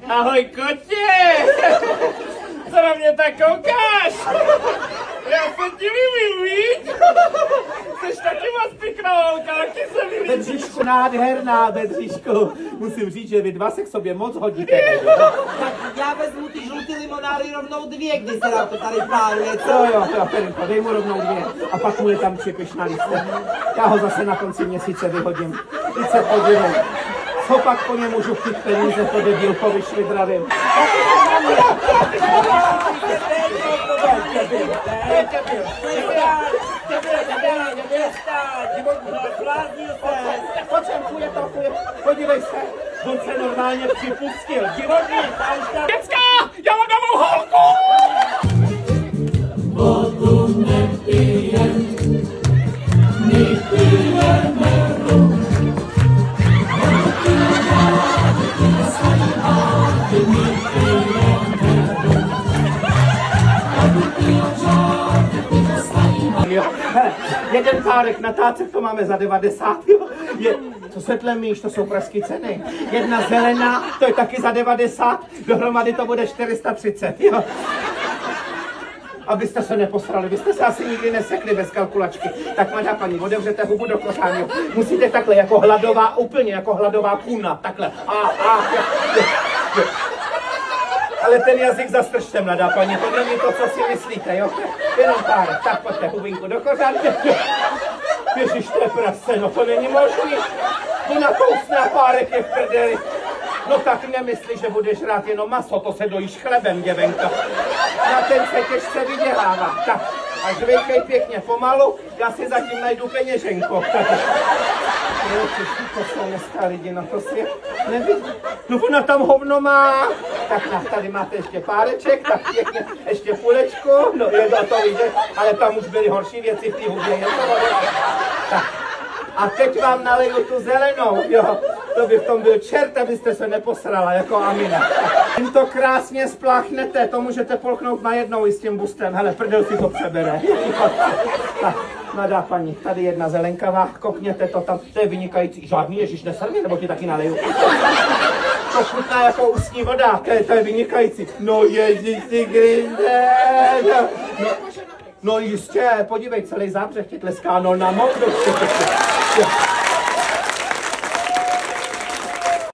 Ahoj, kotě! Co na mě tak koukáš? Já se ti líbím, víš? Jsi taky moc pěkná holka, taky se mi líbí. Bedřišku, nádherná, Bedřišku. Musím říct, že vy dva se k sobě moc hodíte. Tak já vezmu ty žlutý limonády rovnou 2, když se nám to tady páluje, co? Jo, Ferinko, dej mu rovnou 2 a pak mu je tam čepeš na listě. Já ho zase na konci měsíce vyhodím. Teď se podívej. Co pak po něm můžu chtít peníze, to debilkovi švidravým. Podívej se, on se normálně připustil. Děcka, já mám novou holku! Hele, jeden párek na tácek to máme za 90, jo. Co se tlemíš, to jsou pražské ceny. Jedna zelená, to je taky za 90, dohromady to bude 430, jo. Abyste se neposrali, vy jste se asi nikdy nesekli bez kalkulačky. Tak mladá paní, otevřete hubu do kořánu. Musíte takhle, jako hladová, úplně jako hladová kůna, takhle. Ale ten jazyk zastržte, mladá paní, to není to, co si myslíte, jo? Jenom pár, tak pojďte hubinku do kořánku. Ježiš, to je prase, no to není možný. Tu nakousne a párek je v prdeli. No tak nemyslí, že budeš rád jenom maso, to se dojíš chlebem, děvenka. Na ten se těžce vydělává. Tak, a žvejkej pěkně pomalu, já si zatím najdu peněženko. To jsou dneska lidi, na to si nevidí. No ona tam hovno má. Tak tady máte ještě páreček, tak pěkně ještě půlečku. No je to vidět, ale tam už byly horší věci v té hubě. Tak. A teď vám naleju tu zelenou, jo. To by v tom byl čert, abyste se neposrala, jako Amina. Jen to krásně spláchnete, to můžete polknout najednou i s tím bustem. Hele, prdel si to přebere. Tak, mladá paní, tady jedna zelenkavá, kopněte to tam, to je vynikající. Žádný Ježíš nesrmě, nebo ti taky naleju. To chutná jako ústní voda, to je vynikající. No Ježíš, ty grinde. No jistě, podívej, celý zábřeh tě tleská, no na moudrost.